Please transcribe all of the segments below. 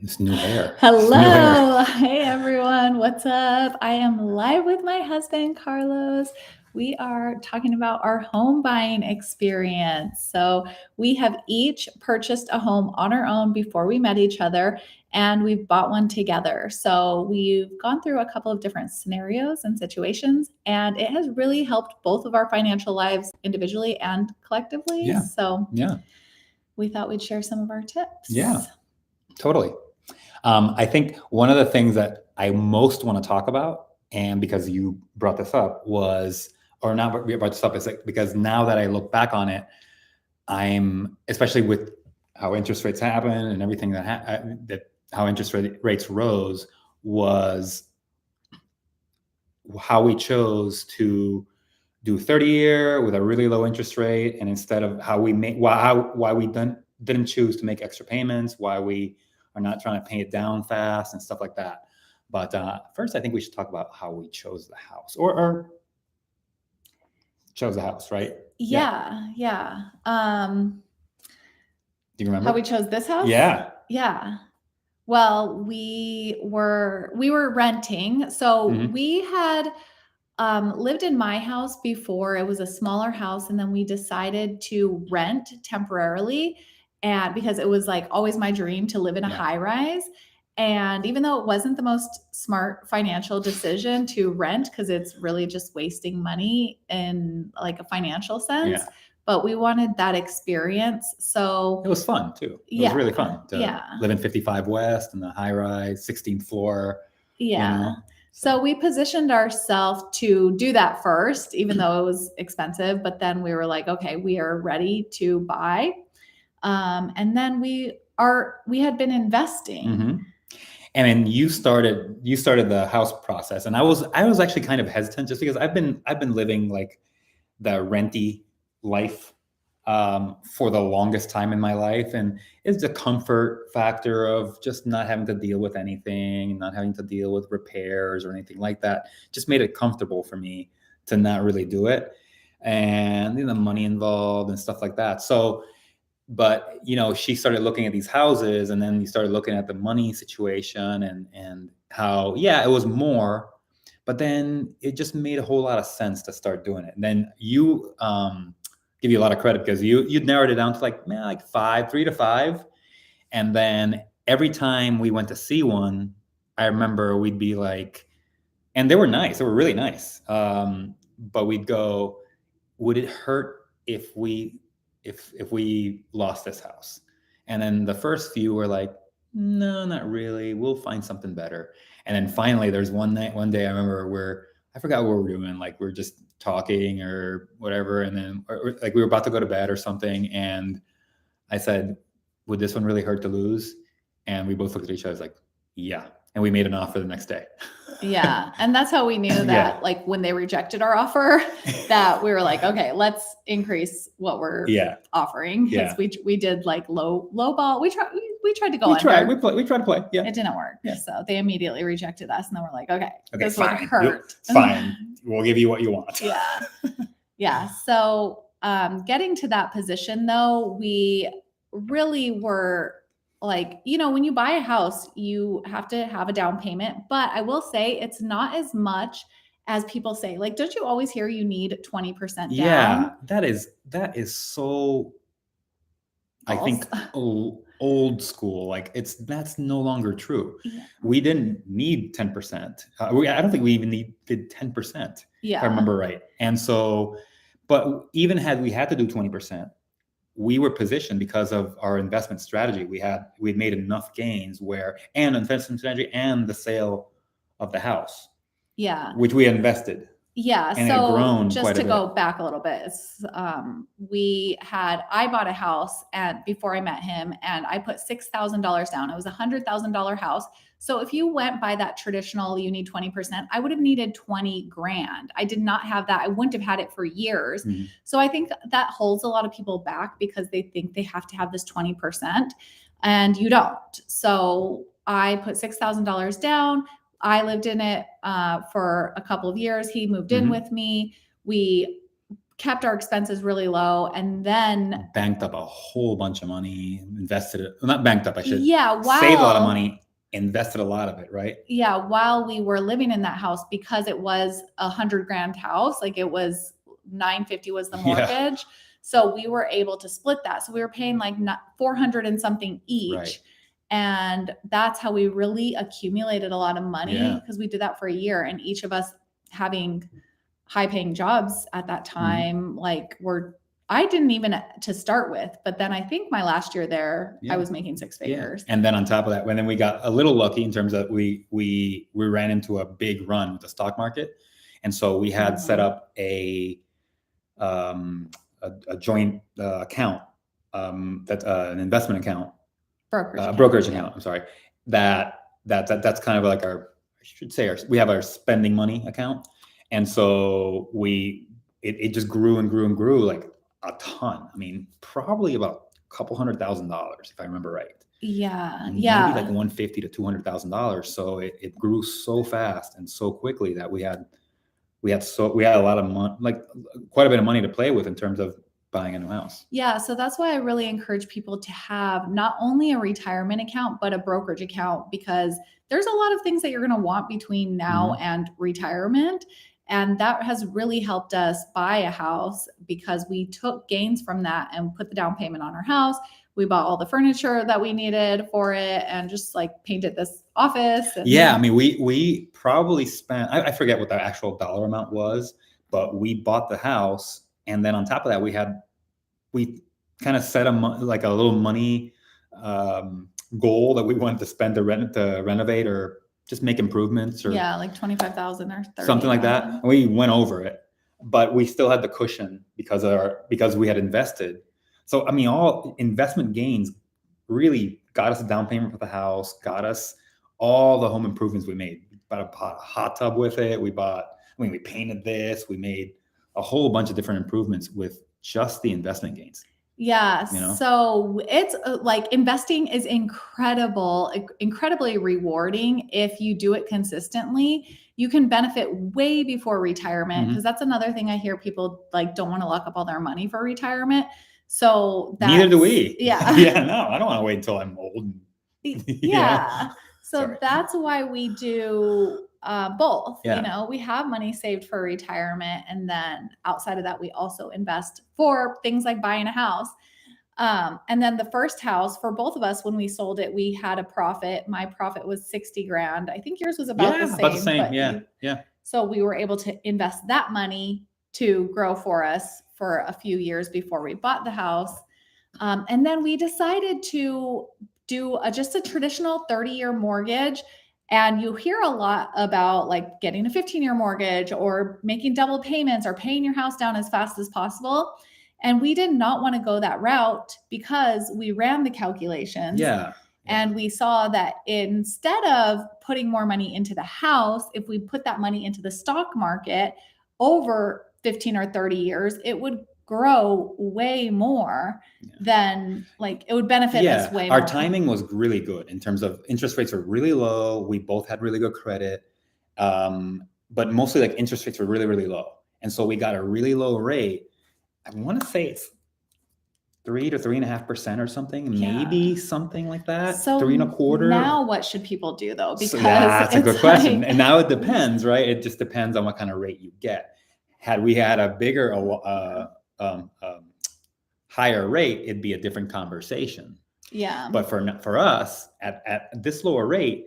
This new hair. Hello. Hey, everyone. What's up? I am live with my husband, Carlos. We are talking about our home buying experience. So, we have each purchased a home on our own before we met each other, and we've bought one together. So, we've gone through a couple of different scenarios and situations, and it has really helped both of our financial lives individually and collectively. Yeah. So, Yeah. we thought we'd share some of our tips. Yeah. Totally. I think one of the things that I most want to talk about, and because you brought this up, was, or not brought this up, is like, because now that I look back on it, I'm, especially with how interest rates happen and everything that how interest rates rose, was how we chose to do 30-year with a really low interest rate, and instead of how we make why we didn't choose to make extra payments, why we are not trying to pay it down fast and stuff like that. But first, I think we should talk about how we chose the house, or chose the house, right? Yeah. Do you remember How we chose this house? Yeah. Well, we were renting. So Mhm. we had lived in my house before. It was a smaller house, and then we decided to rent temporarily, and because it was like always my dream to live in a Yeah. high rise. And even though it wasn't the most smart financial decision to rent, because it's really just wasting money in like a financial sense, Yeah. but we wanted that experience. So It was fun too. It was really fun to yeah. live in 55 West in the high rise, 16th floor. Yeah. You know? So we positioned ourselves to do that first, even though it was expensive. But then we were like, okay, we are ready to buy. And then we had been investing. Mm-hmm. And then you started the house process, and I was actually kind of hesitant, just because I've been living like the renty life for the longest time in my life, and it's the comfort factor of just not having to deal with anything, not having to deal with repairs or anything like that, just made it comfortable for me to not really do it, and the money involved and stuff like that. So, but she started looking at these houses, and then you started looking at the money situation, and how, yeah, it was more, but then it just made a whole lot of sense to start doing it. And then you give you a lot of credit, because you'd narrowed it down to like 3 to 5, and then every time we went to see one, I remember we'd be like, and they were really nice, but we'd go, would it hurt if we lost this house? And then the first few were like, no, not really, we'll find something better. And then finally there's one day I remember, I forgot what we were doing, like we are just talking or whatever, and then or like we were about to go to bed or something, and I said, would this one really hurt to lose? And we both looked at each other like, yeah. And we made an offer the next day. Yeah. And that's how we knew that, Yeah. like when they rejected our offer, that we were like, okay, let's increase what we're offering. Yeah. We did like low ball. We tried to go we under. We tried to play. Yeah. It didn't work. Yeah. So they immediately rejected us, and then we're like, okay, this fine. would hurt. Fine. We'll give you what you want. Yeah. Yeah. So getting to that position though, we really were like, when you buy a house, you have to have a down payment. But I will say it's not as much as people say. Like, don't you always hear you need 20% down? Yeah, that is so, false. I think old school. Like that's no longer true. Yeah. We didn't need 10%. I don't think we even needed 10%. Yeah. If I remember right. And so, but even had we had to do 20%, we were positioned because of our investment strategy. We'd made enough gains and investment strategy and the sale of the house. Yeah. Which we invested. Yeah. And so grown just to go back a little bit, I bought a house before I met him, and I put $6,000 down. It was $100,000 house. So if you went by that traditional, you need 20%, I would have needed 20 grand. I did not have that. I wouldn't have had it for years. Mm-hmm. So I think that holds a lot of people back because they think they have to have this 20%, and you don't. So I put $6,000 down. I lived in it for a couple of years. He moved in with me. We kept our expenses really low, and then banked up a whole bunch of money, invested it, well, not banked up, I should yeah, saved a lot of while money, invested a lot of it, right? yeah, while we were living in that house, because it was $100,000 house, like it was 950 was the Yeah. mortgage. So we were able to split that. So we were paying like 400 and something each. Right. And that's how we really accumulated a lot of money, Yeah. because we did that for a year, and each of us having high paying jobs at that time, like I didn't even to start with, but then I think my last year there, Yeah. I was making 6 figures. And then on top of that, when then we got a little lucky in terms of we ran into a big run with the stock market, and so we had set up a joint account, that's an investment account, brokerage account. I'm sorry, that's kind of like our, I should say, we have our spending money account, and so it just grew and grew and grew like a ton. I mean, probably about a couple $100,000 if I remember right. Yeah. Maybe like $150,000 to $200,000. So it grew so fast and so quickly that we had a lot of money, like quite a bit of money to play with in terms of buying a new house. Yeah. So that's why I really encourage people to have not only a retirement account, but a brokerage account, because there's a lot of things that you're going to want between now and retirement. And that has really helped us buy a house, because we took gains from that and put the down payment on our house. We bought all the furniture that we needed for it and just like painted this office. Yeah. I mean, we probably spent, I forget what the actual dollar amount was, but we bought the house. And then on top of that, we kind of set like a little money goal that we wanted to spend to renovate or just make improvements, or like 25,000 or 30, something like that. And we went over it, but we still had the cushion because we had invested. So I mean, all investment gains really got us a down payment for the house, got us all the home improvements we made. We bought a hot tub with it. We painted this. We made a whole bunch of different improvements with just the investment gains. Yeah. So it's like investing is incredibly rewarding if you do it consistently. You can benefit way before retirement, because that's another thing I hear people like don't want to lock up all their money for retirement. So neither do we. Yeah. Yeah. No, I don't want to wait until I'm old. Yeah. So that's why we do both. Yeah. We have money saved for retirement, and then outside of that, we also invest for things like buying a house. And then the first house for both of us, when we sold it, we had a profit. My profit was 60 grand. I think yours was about the same. About the same. Yeah. So we were able to invest that money to grow for us for a few years before we bought the house. And then we decided to do just a traditional 30-year mortgage. And you hear a lot about like getting a 15-year mortgage or making double payments or paying your house down as fast as possible. And we did not want to go that route, because we ran the calculations. Yeah. And we saw that instead of putting more money into the house, if we put that money into the stock market over 15 or 30 years, it would grow way more than like it would benefit us way more. Our timing was really good in terms of interest rates were really low. We both had really good credit. But mostly like interest rates were really, really low. And so we got a really low rate. I want to say it's 3 to 3.5% or something, maybe something like that. So 3.25. Now what should people do though? Because that's a good question. And now it depends, right? It just depends on what kind of rate you get. Had we had a bigger, higher rate, it'd be a different conversation. Yeah. But for us at this lower rate,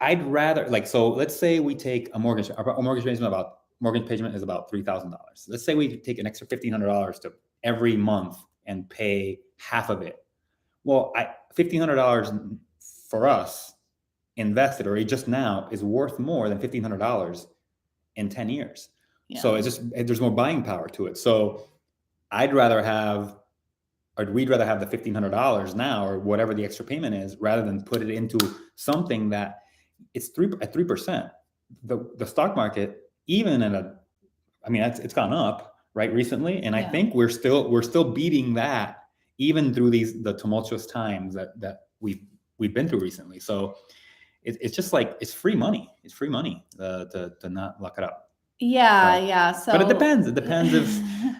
I'd rather so let's say we take a mortgage. Our mortgage payment is about $3,000. Let's say we take an extra $1,500 to every month and pay half of it. Well, $1,500 for us invested or just now is worth more than $1,500 in 10 years. Yeah. So there's more buying power to it. So we'd rather have the $1,500 now or whatever the extra payment is, rather than put it into something that it's 3%. The stock market, even it's gone up right recently, and I think we're still beating that even through the tumultuous times that we've been through recently. So it's just like it's free money. It's free money to not lock it up. Yeah, So, yeah. So but it depends. It depends if,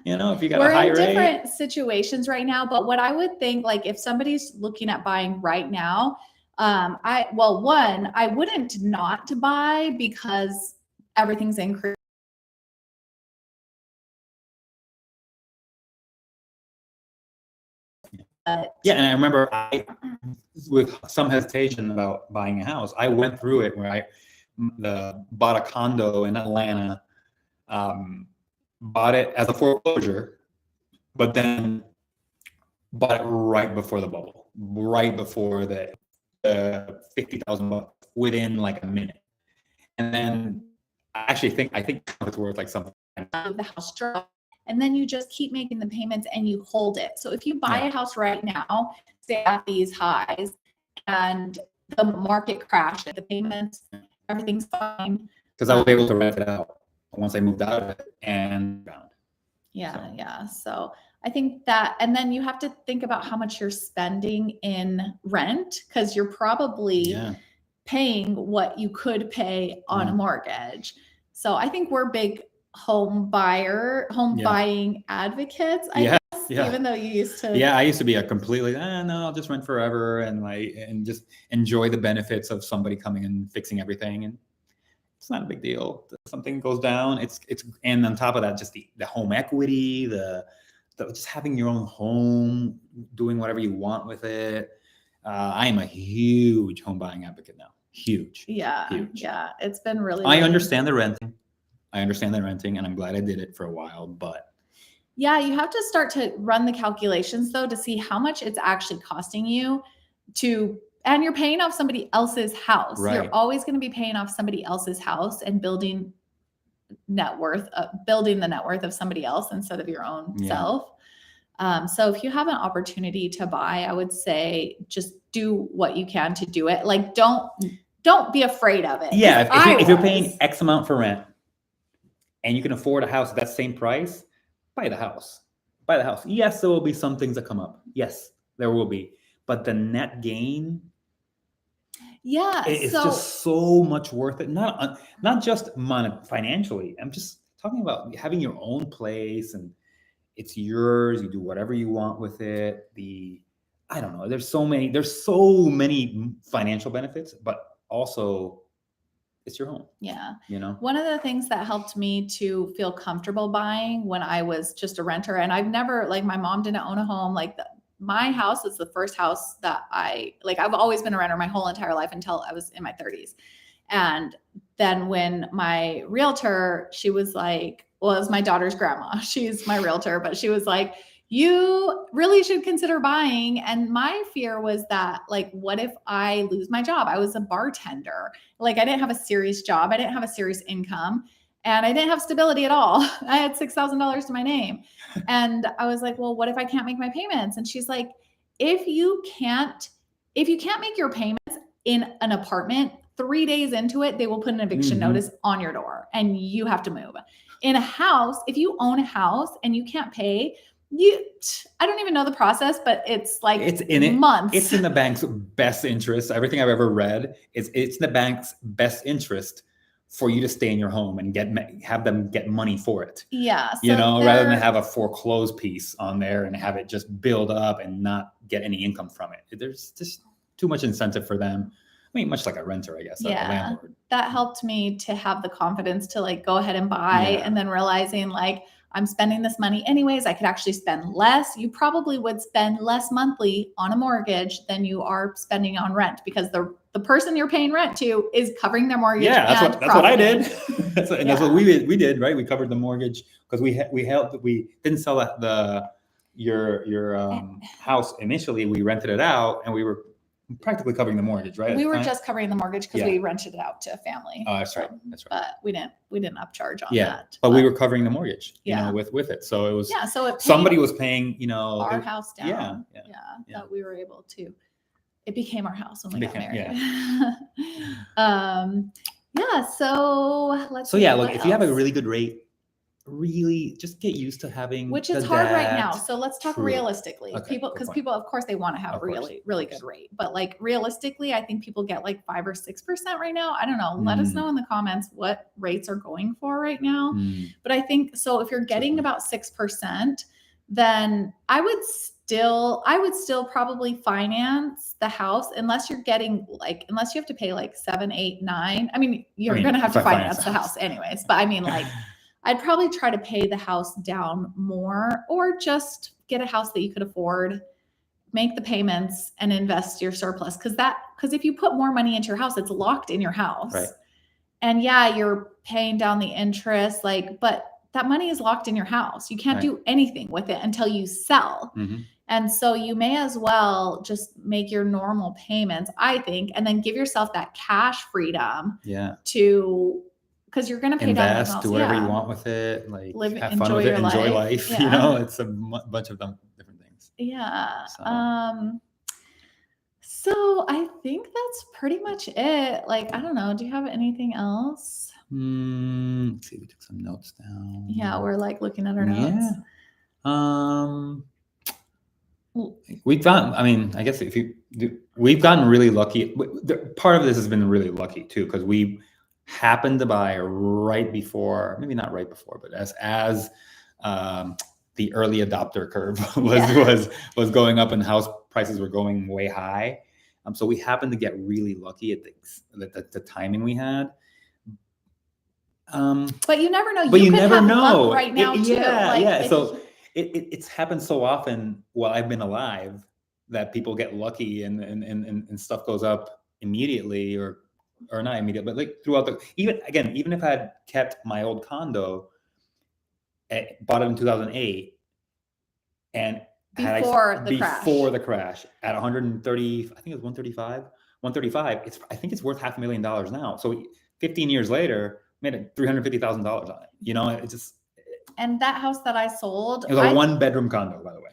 if you got we're a high in rate. different situations right now, but what I would think, like if somebody's looking at buying right now, one, I wouldn't not buy because everything's increased. Yeah, and I remember with some hesitation about buying a house, I went through it where I bought a condo in Atlanta, bought it as a foreclosure, but then bought it right before the bubble, right before the $50,000 within like a minute, and then I think it's worth like something. Of the house drop, and then you just keep making the payments and you hold it. So if you buy a house right now, say at these highs, and the market crashes, the payments, everything's fine. Because I was able to rent it out once I moved out of it and found. Yeah. So I think that, and then you have to think about how much you're spending in rent, because you're probably paying what you could pay on a mortgage. So I think we're big home buying advocates, I guess, even though you used to. Yeah, I used to be a completely, no, I'll just rent forever and just enjoy the benefits of somebody coming and fixing everything. And it's not a big deal. Something goes down, it's and on top of that, just the home equity, the just having your own home, doing whatever you want with it. I am a huge home buying advocate now. Huge. Yeah. It's been really. I understand the renting. And I'm glad I did it for a while, but. Yeah, you have to start to run the calculations though to see how much it's actually costing you and you're paying off somebody else's house. Right. You're always going to be paying off somebody else's house and building the net worth of somebody else instead of your own self. So if you have an opportunity to buy, I would say just do what you can to do it. Like don't be afraid of it. Yeah, if you're paying X amount for rent and you can afford a house at that same price, buy the house. Yes, there will be some things that come up. Yes, there will be. But the net gain, it's just so much worth it. Not just financially. I'm just talking about having your own place and it's yours. You do whatever you want with it. I don't know. There's so many financial benefits, but also it's your home. Yeah. One of the things that helped me to feel comfortable buying when I was just a renter, and I've never, like, my mom didn't own a home. Like my house was the first house that I've always been a renter my whole entire life until I was in my 30s. And then when my realtor, she was like, well, it was my daughter's grandma. She's my realtor, but she was like, you really should consider buying. And my fear was that, like, what if I lose my job? I was a bartender. Like, I didn't have a serious job. I didn't have a serious income. And I didn't have stability at all. I had $6,000 to my name. And I was like, well, what if I can't make my payments? And she's like, if you can't make your payments in an apartment, 3 days into it, they will put an eviction notice on your door and you have to move. In a house, if you own a house and you can't pay, I don't even know the process, but it's like months. It's in the bank's best interest. Everything I've ever read is it's in the bank's best interest for you to stay in your home and have them get money for it. Yeah. So rather than have a foreclosed piece on there and have it just build up and not get any income from it. There's just too much incentive for them. I mean, much like a renter, I guess. Yeah. A landlord. That helped me to have the confidence to, like, go ahead and buy, and then realizing, like, I'm spending this money anyways. I could actually spend less. You probably would spend less monthly on a mortgage than you are spending on rent, because the person you're paying rent to is covering their mortgage. Yeah, that's what I did. That's what we did, right? We covered the mortgage because we didn't sell your house initially. We rented it out and we were practically covering the mortgage, right? We were just covering the mortgage because we rented it out to a family. Oh, that's right. But we didn't upcharge on that. Yeah, but we were covering the mortgage, with it. So it was. Yeah, so somebody was paying, our house down. Yeah. That we were able to. It became our house when we got married. Yeah. Yeah. So let's. So look, if you have a really good rate, really just get used to having which is the hard right debt. now. So let's talk True. realistically. Okay, People, good because point. people, of course, they want to have Of a course, really, really of course. good rate. But like realistically, I think people get like 5 or 6% right now. I don't know. Let us know in the comments what rates are going for right now. But I think so if you're getting about 6%, then I would still probably finance the house unless you're getting like, unless you have to pay like 7, 8, 9. I mean, you're going to have to finance the house anyways. But I mean, like, I'd probably try to pay the house down more, or just get a house that you could afford, make the payments and invest your surplus. Because if you put more money into your house, it's locked in your house. Right. And yeah, you're paying down the interest, like, but that money is locked in your house. You can't do anything with it until you sell. And so you may as well just make your normal payments, I think, and then give yourself that cash freedom to, because you're going to pay down the house. Do whatever you want with it, like have fun enjoy with it, your enjoy life. life. You know, it's a bunch of different things. Yeah. So I think that's pretty much it. Like, I don't know. Do you have anything else? Let's see. We took some notes down. Yeah, we're like looking at our notes. We've gotten, I mean, I guess we've gotten really lucky. Part of this has been really lucky too, because we happened to buy right before, maybe not right before, but as the early adopter curve was going up and house prices were going way high. So we happened to get really lucky at the timing we had. But you never know. But you never know right now too. So it's happened so often while I've been alive that people get lucky and stuff goes up immediately or not immediately, but like throughout even if I had kept my old condo, bought it in 2008, and before the crash at 130, I think it was 135. I think it's worth $500,000 now. So 15 years later, made $350,000 on it. You know, it's just. And that house that I sold, it was a 1-bedroom condo, by the way.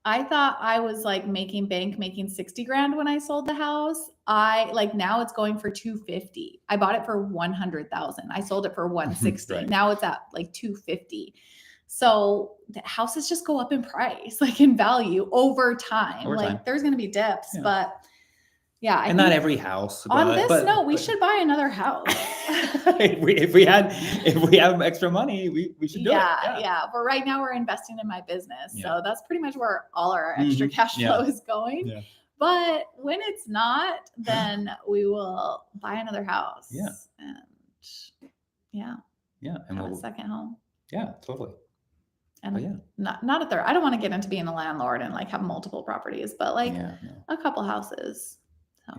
I thought I was like making $60,000 when I sold the house. Now it's going for $250,000. I bought it for $100,000. I sold it for $160,000. Right. Now it's at like $250,000. So the houses just go up in price, like in value over time. There's going to be dips, but yeah. And not every house. On this note, we should buy another house. if we have extra money, we should do it. Yeah. But right now we're investing in my business. Yeah. So that's pretty much where all our extra cash flow is going. Yeah. But when it's not, then we will buy another house. Yeah. And and have a second home. Yeah, totally. And not a third. I don't want to get into being a landlord and like have multiple properties, but like a couple houses. So.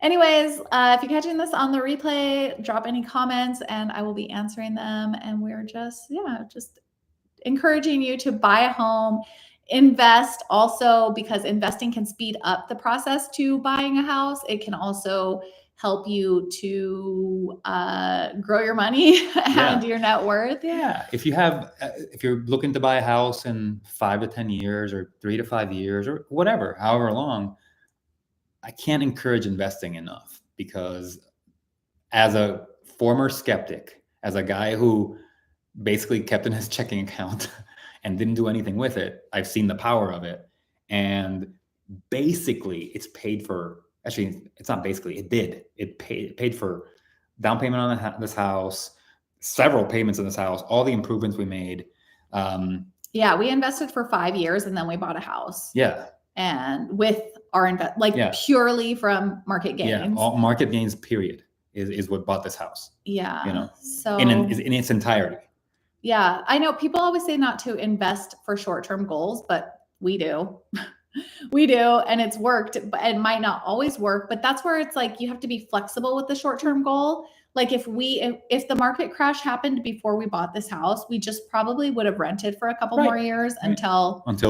Anyways, if you're catching this on the replay, drop any comments and I will be answering them. And we're just encouraging you to buy a home, invest also, because investing can speed up the process to buying a house. It can also help you to grow your money and your net worth. Yeah. If you're looking to buy a house in 5 to 10 years or 3 to 5 years or whatever, however long, I can't encourage investing enough, because as a former skeptic, as a guy who basically kept in his checking account and didn't do anything with it, I've seen the power of it. And basically it's paid for, actually, it's not basically, it did. It paid for down payment on this house, several payments in this house, all the improvements we made. We invested for 5 years and then we bought a house. Yeah. And with our purely from market gains. Yeah, all market gains, period, is what bought this house. Yeah. You know, so in its entirety. Yeah. I know people always say not to invest for short-term goals, but we do. We do. And it's worked, but it might not always work. But that's where it's like you have to be flexible with the short-term goal. Like if the market crash happened before we bought this house, we just probably would have rented for a couple more years until it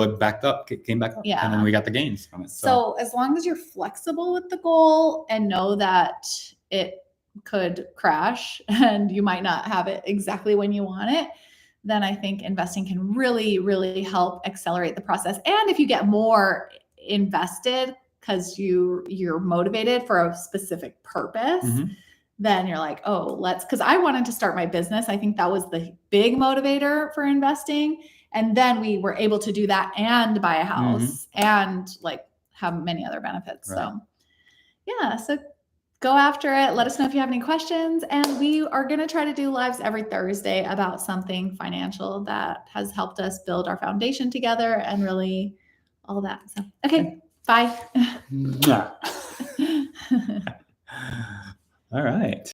came back up. Yeah. And then we got the gains from it. So as long as you're flexible with the goal and know that it could crash and you might not have it exactly when you want it, then I think investing can really, really help accelerate the process. And if you get more invested because you're motivated for a specific purpose, then you're like, oh, because I wanted to start my business. I think that was the big motivator for investing. And then we were able to do that and buy a house and like have many other benefits. Right. So yeah, so go after it. Let us know if you have any questions. And we are going to try to do lives every Thursday about something financial that has helped us build our foundation together and really all that. So, okay, bye. All right.